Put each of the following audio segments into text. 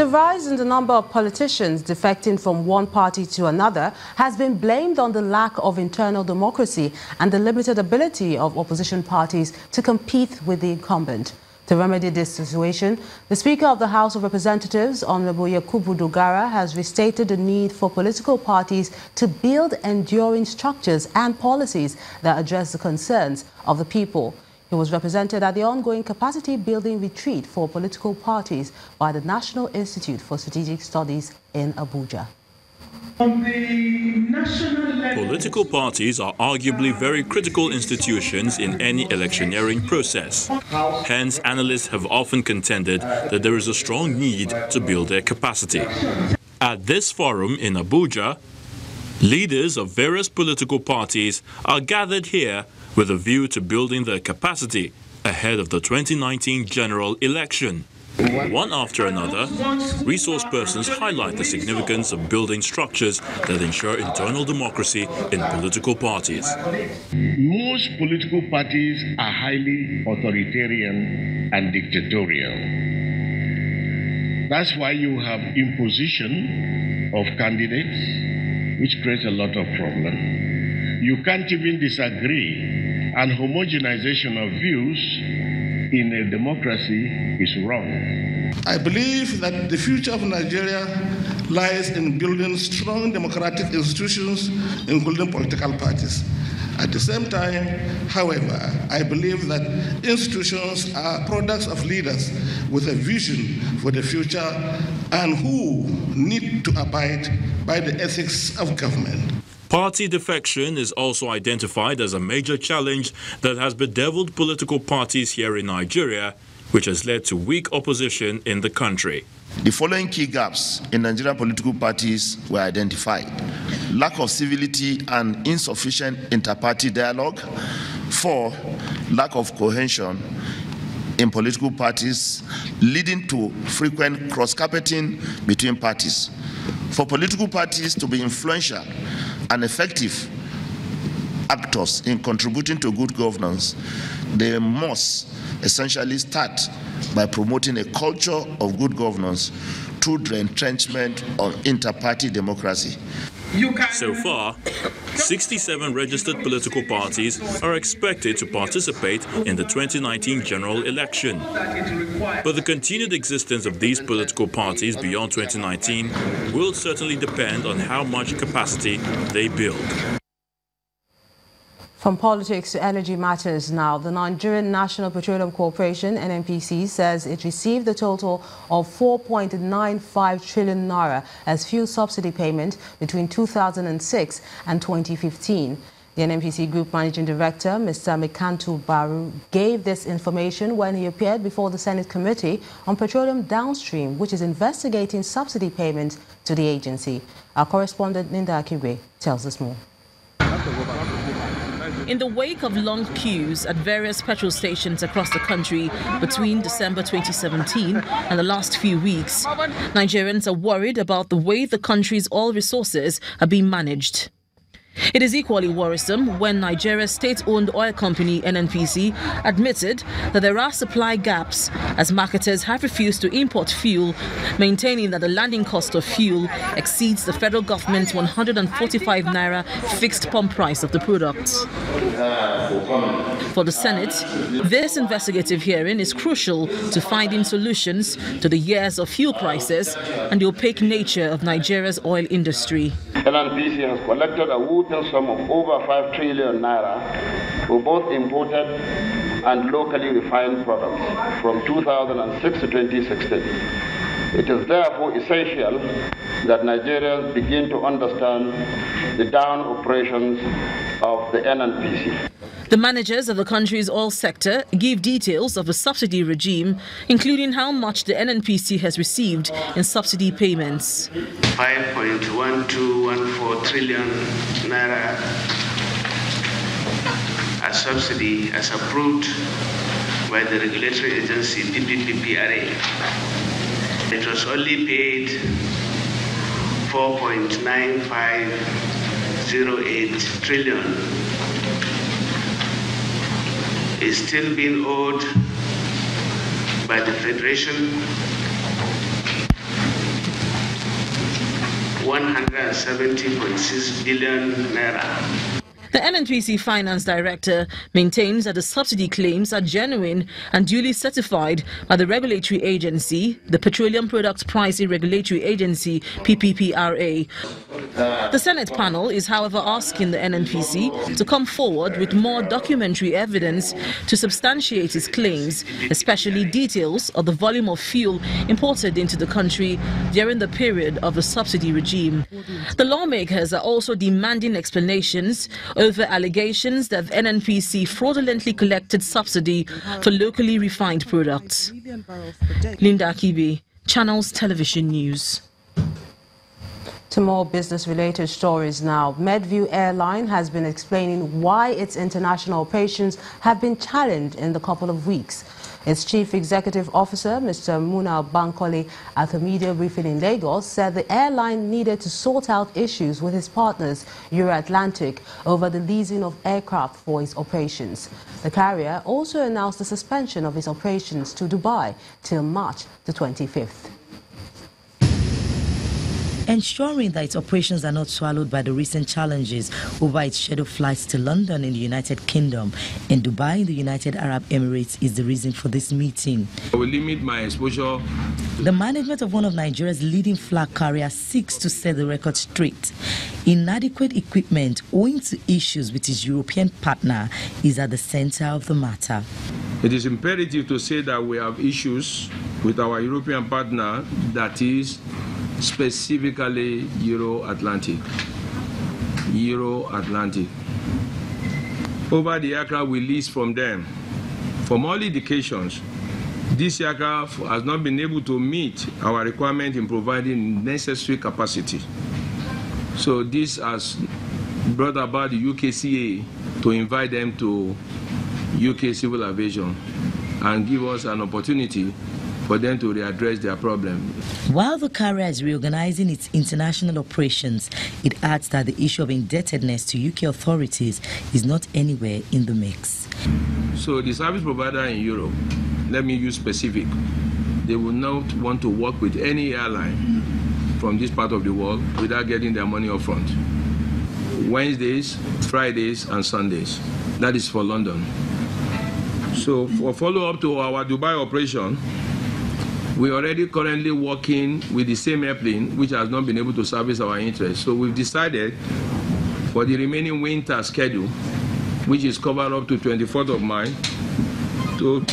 The rise in the number of politicians defecting from one party to another has been blamed on the lack of internal democracy and the limited ability of opposition parties to compete with the incumbent. To remedy this situation, the Speaker of the House of Representatives, Honorable Yakubu Dogara, has restated the need for political parties to build enduring structures and policies that address the concerns of the people. He was represented at the ongoing capacity building retreat for political parties by the National Institute for Strategic Studies in Abuja. Political parties are arguably very critical institutions in any electioneering process. Hence, analysts have often contended that there is a strong need to build their capacity. At this forum in Abuja, leaders of various political parties are gathered here with a view to building their capacity ahead of the 2019 general election. One after another, resource persons highlight the significance of building structures that ensure internal democracy in political parties. Most political parties are highly authoritarian and dictatorial. That's why you have imposition of candidates, which creates a lot of problems. You can't even disagree, and homogenization of views in a democracy is wrong. I believe that the future of Nigeria lies in building strong democratic institutions, including political parties. At the same time, however, I believe that institutions are products of leaders with a vision for the future and who need to abide by the ethics of government. Party defection is also identified as a major challenge that has bedeviled political parties here in Nigeria, which has led to weak opposition in the country. The following key gaps in Nigerian political parties were identified: lack of civility and insufficient inter-party dialogue. 4, lack of cohesion in political parties, leading to frequent cross-carpeting between parties. For political parties to be influential and effective actors in contributing to good governance, they must essentially start by promoting a culture of good governance through the entrenchment of inter-party democracy. So far, 67 registered political parties are expected to participate in the 2019 general election. But the continued existence of these political parties beyond 2019 will certainly depend on how much capacity they build. From politics to energy matters now, the Nigerian National Petroleum Corporation, NNPC, says it received a total of 4.95 trillion naira as fuel subsidy payment between 2006 and 2015. The NNPC Group Managing Director, Mr. Mekantu Baru, gave this information when he appeared before the Senate Committee on Petroleum Downstream, which is investigating subsidy payments to the agency. Our correspondent, Linda Akigwe, tells us more. In the wake of long queues at various petrol stations across the country between December 2017 and the last few weeks, Nigerians are worried about the way the country's oil resources are being managed. It is equally worrisome when Nigeria's state-owned oil company NNPC admitted that there are supply gaps as marketers have refused to import fuel, maintaining that the landing cost of fuel exceeds the federal government's 145 naira fixed pump price of the product. For the Senate, this investigative hearing is crucial to finding solutions to the years of fuel crisis and the opaque nature of Nigeria's oil industry. NNPC has collected a whopping sum of over 5 trillion naira for both imported and locally refined products from 2006 to 2016. It is therefore essential that Nigerians begin to understand the down operations of the NNPC. The managers of the country's oil sector give details of the subsidy regime, including how much the NNPC has received in subsidy payments. 5.1214 trillion naira as subsidy as approved by the regulatory agency Pt.3. It was only paid 4.9508 trillion. Is still being owed by the Federation 170.6 billion naira. The NNPC Finance Director maintains that the subsidy claims are genuine and duly certified by the regulatory agency, the Petroleum Products Pricing Regulatory Agency, Pt.3. The Senate panel is, however, asking the NNPC to come forward with more documentary evidence to substantiate its claims, especially details of the volume of fuel imported into the country during the period of the subsidy regime. The lawmakers are also demanding explanations over allegations that the NNPC fraudulently collected subsidy for locally refined products. Linda Akibe, Channels Television News. To more business-related stories now. Medview Airline has been explaining why its international operations have been challenged in the couple of weeks. Its Chief Executive Officer, Mr. Muna Bankole, at a media briefing in Lagos, said the airline needed to sort out issues with its partners, Euro-Atlantic, over the leasing of aircraft for its operations. The carrier also announced the suspension of its operations to Dubai till March the 25th. Ensuring that its operations are not swallowed by the recent challenges over its scheduled flights to London in the United Kingdom and Dubai in the United Arab Emirates is the reason for this meeting. I will limit my exposure. The management of one of Nigeria's leading flag carriers seeks to set the record straight. Inadequate equipment owing to issues with its European partner is at the center of the matter. It is imperative to say that we have issues with our European partner, that is specifically Euro-Atlantic. Over the aircraft we lease from them, from all indications, this aircraft has not been able to meet our requirement in providing necessary capacity. So this has brought about the UKCA to invite them to UK Civil Aviation and give us an opportunity for them to readdress their problem. While the carrier is reorganizing its international operations, it adds that the issue of indebtedness to UK authorities is not anywhere in the mix. So the service provider in Europe, let me use specific, they will not want to work with any airline from this part of the world without getting their money up front. Wednesdays, Fridays, and Sundays. That is for London. So for follow-up to our Dubai operation, we are already currently working with the same airplane which has not been able to service our interests. So we've decided for the remaining winter schedule, which is covered up to 24th of March, to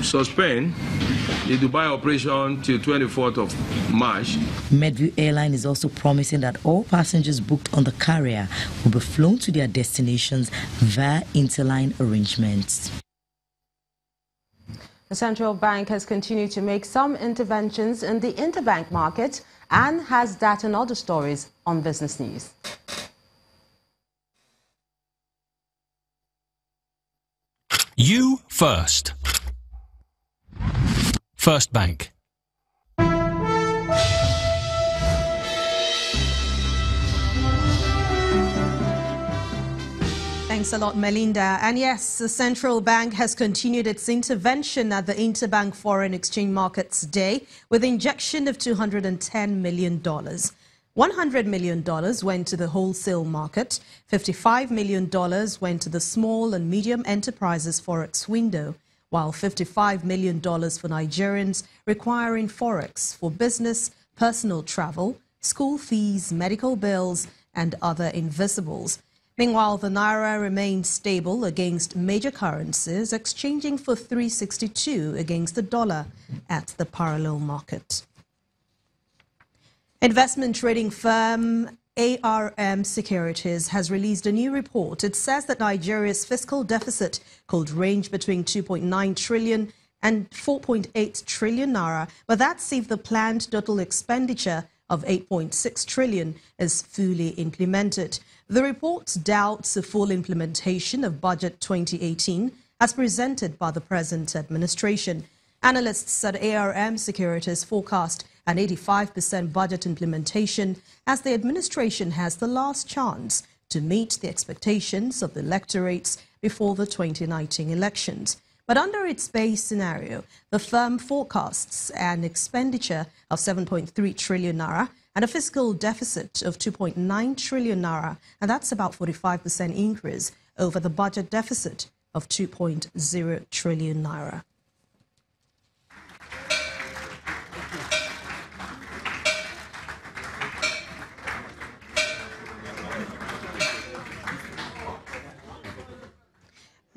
suspend the Dubai operation till 24th of March. Medview Airline is also promising that all passengers booked on the carrier will be flown to their destinations via interline arrangements. The central bank has continued to make some interventions in the interbank market and has that and other stories on Business News. You first. First Bank. Thanks a lot, Melinda. And yes, the central bank has continued its intervention at the Interbank Foreign Exchange Markets Day with injection of $210 million. $100 million went to the wholesale market, $55 million went to the small and medium enterprises forex window, while $55 million for Nigerians requiring forex for business, personal travel, school fees, medical bills, and other invisibles. Meanwhile, the Naira remained stable against major currencies, exchanging for 362 against the dollar at the parallel market. Investment trading firm ARM Securities has released a new report. It says that Nigeria's fiscal deficit could range between 2.9 trillion and 4.8 trillion naira, but that's if the planned total expenditure of 8.6 trillion is fully implemented. The report doubts the full implementation of Budget 2018 as presented by the present administration. Analysts at ARM Securities forecast an 85% budget implementation as the administration has the last chance to meet the expectations of the electorates before the 2019 elections. But under its base scenario, the firm forecasts an expenditure of 7.3 trillion naira and a fiscal deficit of 2.9 trillion naira, and that's about 45% increase over the budget deficit of 2.0 trillion naira.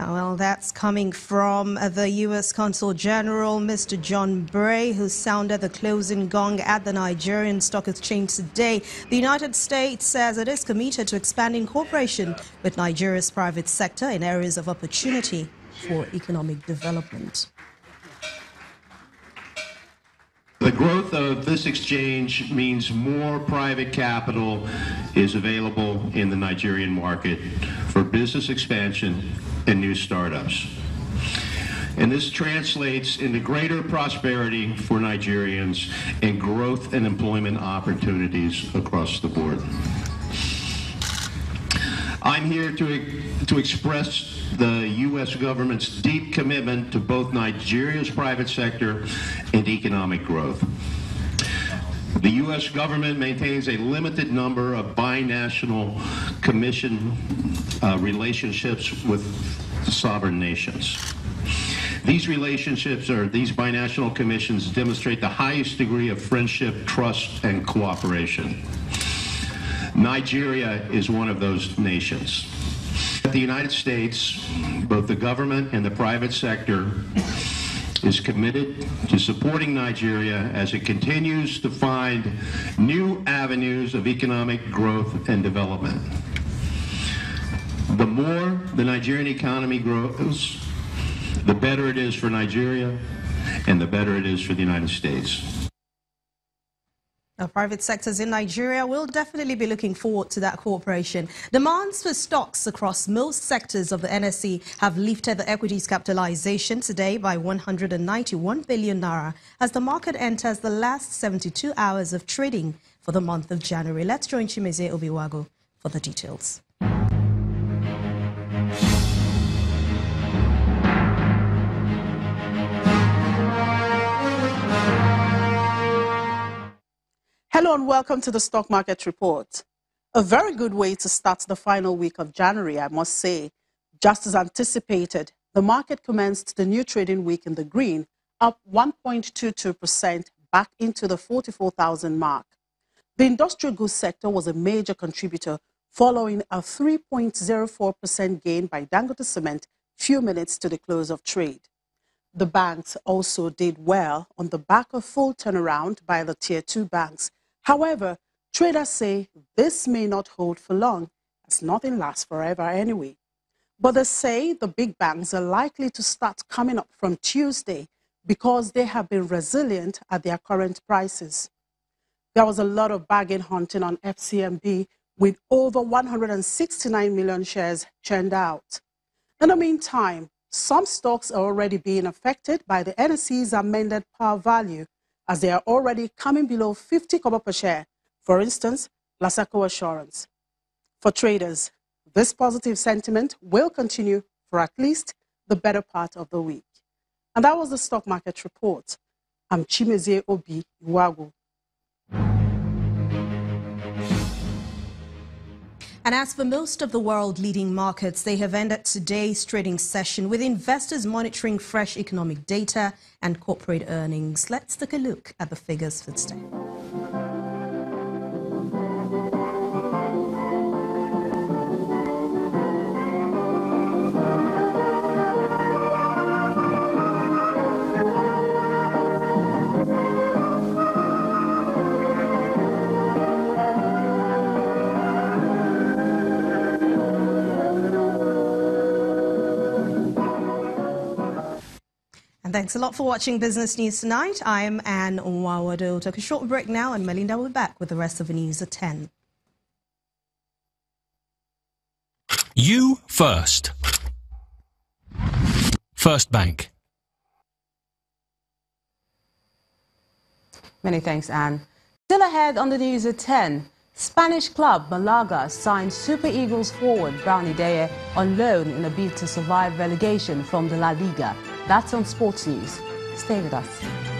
Well, that's coming from the U.S. Consul General, Mr. John Bray, who sounded the closing gong at the Nigerian Stock Exchange today. The United States says it is committed to expanding cooperation with Nigeria's private sector in areas of opportunity for economic development. The growth of this exchange means more private capital is available in the Nigerian market for business expansion and new startups. And this translates into greater prosperity for Nigerians and growth and employment opportunities across the board. I'm here to express the U.S. government's deep commitment to both Nigeria's private sector and economic growth. The U.S. government maintains a limited number of binational commission relationships with sovereign nations. These relationships, or these binational commissions, demonstrate the highest degree of friendship, trust, and cooperation. Nigeria is one of those nations. The United States, both the government and the private sector, is committed to supporting Nigeria as it continues to find new avenues of economic growth and development. The more the Nigerian economy grows, the better it is for Nigeria and the better it is for the United States. The private sectors in Nigeria will definitely be looking forward to that cooperation. Demands for stocks across most sectors of the NSE have lifted the equities capitalization today by 191 billion naira as the market enters the last 72 hours of trading for the month of January. Let's join Chimeze Obiwago for the details. Hello and welcome to the Stock Market Report. A very good way to start the final week of January, I must say. Just as anticipated, the market commenced the new trading week in the green, up 1.22% back into the 44,000 mark. The industrial goods sector was a major contributor, following a 3.04% gain by Dangote Cement few minutes to the close of trade. The banks also did well on the back of full turnaround by the Tier 2 banks. However, traders say this may not hold for long, as nothing lasts forever anyway. But they say the big banks are likely to start coming up from Tuesday because they have been resilient at their current prices. There was a lot of bargain hunting on FCMB with over 169 million shares churned out. In the meantime, some stocks are already being affected by the NSE's amended par value, as they are already coming below 50 kobo per share. For instance, Lasako Assurance. For traders, this positive sentiment will continue for at least the better part of the week. And that was the Stock Market Report. I'm Chimeze Obiwago. And as for most of the world leading markets, they have ended today's trading session with investors monitoring fresh economic data and corporate earnings. Let's take a look at the figures for today. Thanks a lot for watching Business News Tonight. I'm Anne Nwawado. Take a short break now, and Melinda will be back with the rest of the news at 10. You first. First Bank. Many thanks, Anne. Still ahead on the news at 10. Spanish club Malaga signed Super Eagles forward Brownie Deye on loan in a bid to survive relegation from the La Liga. That's on Sports News. Stay with us.